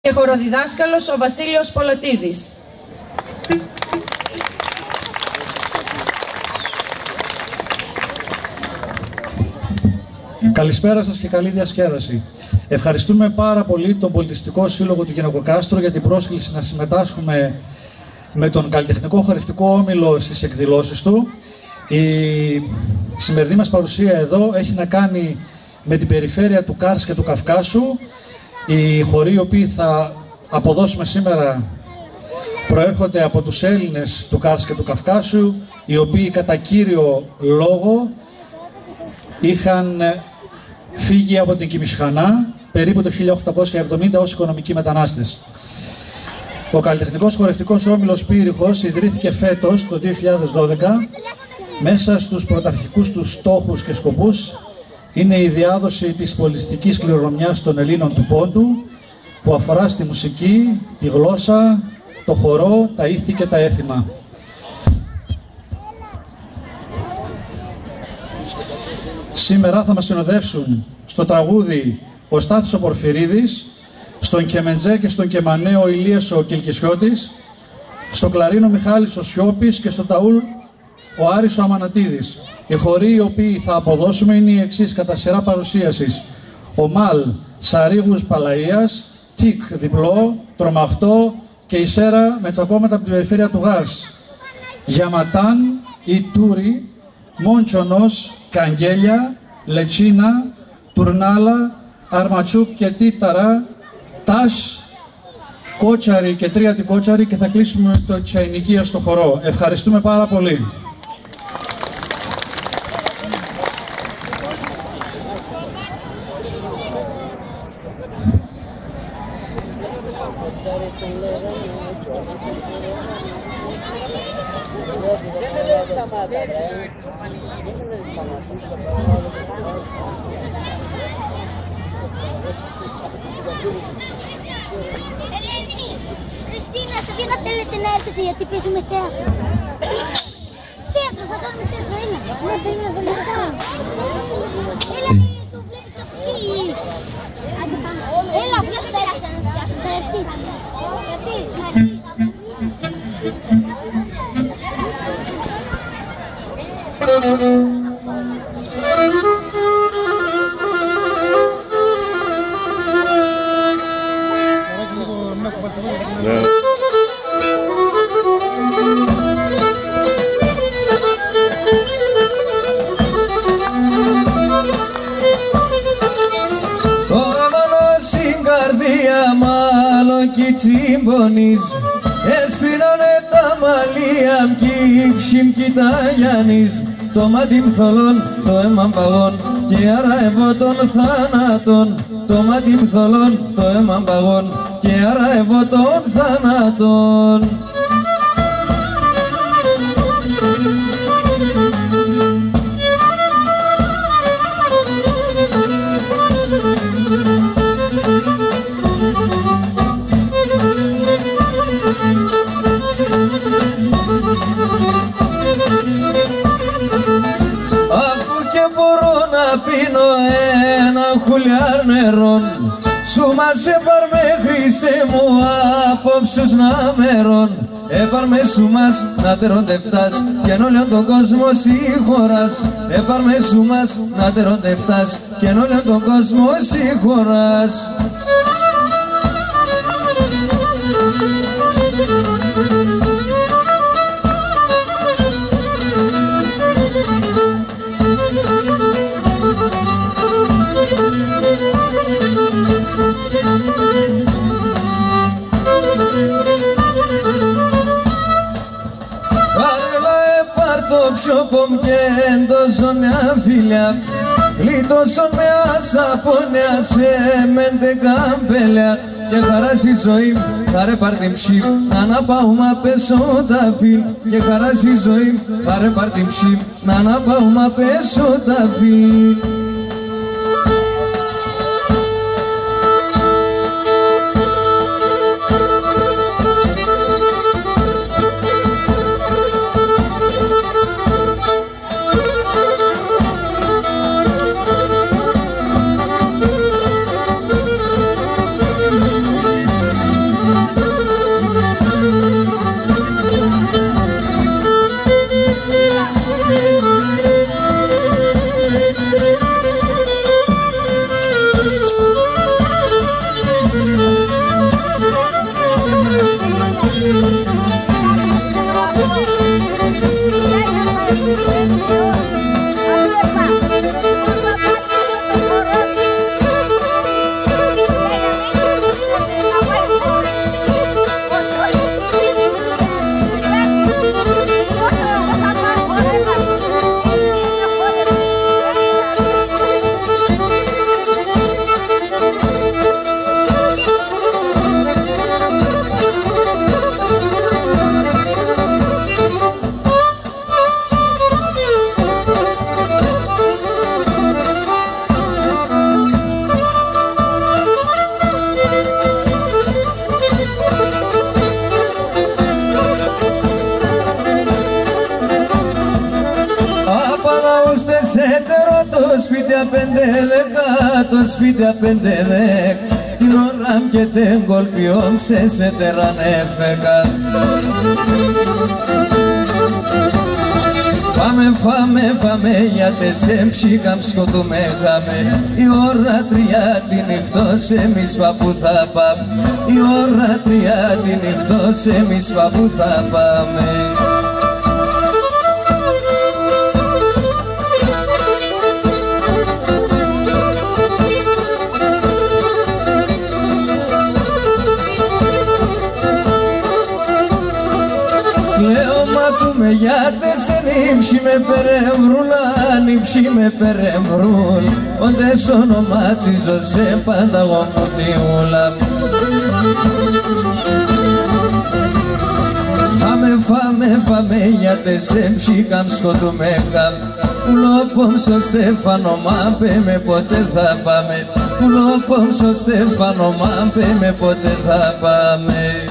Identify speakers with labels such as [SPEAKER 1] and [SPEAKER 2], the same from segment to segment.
[SPEAKER 1] και χοροδιδάσκαλος ο Βασίλειος Πολατίδης.
[SPEAKER 2] Καλησπέρα σας και καλή διασκέδαση. Ευχαριστούμε πάρα πολύ τον Πολιτιστικό Σύλλογο του Γυναικοκάστρου για την πρόσκληση να συμμετάσχουμε με τον Καλλιτεχνικό Χορευτικό Όμιλο στις εκδηλώσεις του. Η σημερινή μας παρουσία εδώ έχει να κάνει με την περιφέρεια του Κάρς και του Καυκάσου. Οι χοροί οι οποίοι θα αποδώσουμε σήμερα προέρχονται από τους Έλληνες του Κάρς και του Καυκάσου, οι οποίοι κατά κύριο λόγο είχαν φύγει από την Κιμισχανά περίπου το 1870 ως οικονομικοί μετανάστες. Ο Καλλιτεχνικός Χορευτικός Όμιλος Πύριχος ιδρύθηκε φέτος το 2012. Μέσα στους πρωταρχικούς τους στόχους και σκοπούς είναι η διάδοση της πολιτιστικής κληρονομιάς των Ελλήνων του Πόντου, που αφορά στη μουσική, τη γλώσσα, το χορό, τα ήθη και τα έθιμα. Σήμερα θα μας συνοδεύσουν στο τραγούδι ο Στάθης ο Πορφυρίδης, στον κεμεντζέ και στον κεμανέ ο Ηλίας ο Κιλκισιώτης, στο κλαρίνο Μιχάλης ο Σιώπης και στο ταούλ ο Άρης ο Αμανατίδης. Οι χοροί οι οποίοι θα αποδώσουμε είναι οι εξής κατά σειρά παρουσίασης: ο Μαλ Σαρίγους Παλαΐας, Τικ Διπλό, Τρομαχτό και η Σέρα με τσακώματα από την περιφέρεια του Γάρς. Γιαματάν, Ιτούρι, Μόντσονος, Καγγέλια, Λετσίνα, Τουρνάλα, Αρματσούκ και Τίταρα, Τάσ, Κότσαρη και Τρίατη Κότσαρη, και θα κλείσουμε το Τσαϊνικία στο χορό. Ευχαριστούμε πάρα πολύ.
[SPEAKER 3] Ελένη, Χριστίνα, σε ποιον θέλετε να έρθετε γιατί παίζουμε θέατρο? Θέατρο, θα κάνουμε θέατρο, είναι. Ναι, περίμενε μετά. Έλα, το βλέπεις από εκεί. Άντε πάμε. Έλα, ποιος θέλεις να φτιάξω, θα έρθεις.
[SPEAKER 4] Τσιμπονείς, έσπρινανε τα μαλλία μ' κύψιμ κι τα Γιάννης, το μάτι μ' θολών, το αίμα μ' παγών, και άρα εγώ των θάνατων. Το μάτι μ' θολών, το αίμα μ' παγών, και άρα εγώ των θάνατων. Πίνω ένα χουλιάρ νερόν, σου μας έπαρ με Χριστέ μου απόψους να μερών. Έπαρ με σου μας να τερώνται φτάς και εν όλον τον κόσμο συγχωράς. Έπαρ με σου μας να τερώνται φτάς και εν όλον τον κόσμο συγχωράς. Σιωπομ και έντοσον μια φιλιά, γλίτωσον με ασαπονιά σε μέντε καμπέλια. Και χαράσει η ζωή, χαρέ πάρ' την ψήμ, να αναπαούμε πέσω τα φιλ. Και χαράσει η ζωή, χαρέ πάρ' την ψήμ, να αναπαούμε πέσω τα φιλ. σπίτι απεντεδέκ την ώρα και την κολπιόμ σε τεραν έφεκα. Φάμε γιατί σε ψήκαμ σκοτούμεχαμε. Η ώρα 3 τη νυχτός εμείς παπού θα πάμε. Η ώρα 3 τη νυχτός εμείς παπού θα πάμε. Γιατί σε νύψη με περεμβρούλα, νύψη με περεμβρούλ, όντες ονοματίζω σε πάντα εγώ μου τη ούλα. Φάμε γιατί σε ψήκαμ σκοτούμεχαμ. Πουλόπομσο Στέφανο μάμπε με πότε θα πάμε. Πουλόπομσο Στέφανο μάμπε με πότε θα πάμε.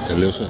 [SPEAKER 5] Τελείωσε.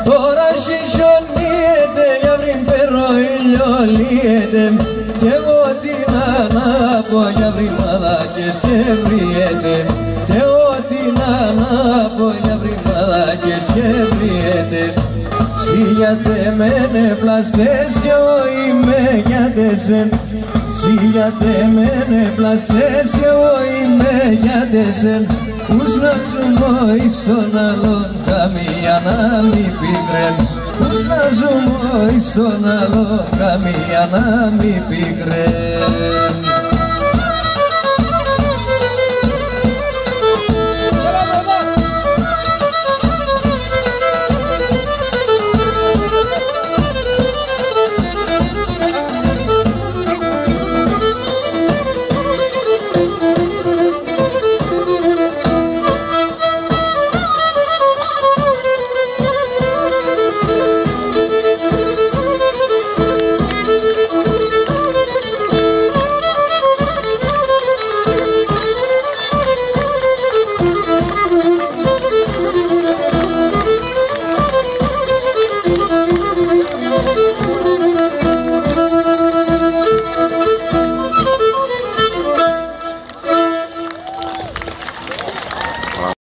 [SPEAKER 4] Τώρα συσιονιέται για βρήν περό ηλιολιέται κι εγώ την ανάπω για βρυμάδα και σε βριέται κι εγώ την ανάπω για βρυμάδα και σε βριέται Σίγιατε μένε πλαστές κι εγώ είμαι γιατεσεν Σίγιατε μένε πλαστές κι εγώ είμαι γιατεσεν Ούς να ζούμε εις τον άλλον καμία να μη πικρέν Ούς να ζούμε εις τον άλλον καμία να μη πικρέν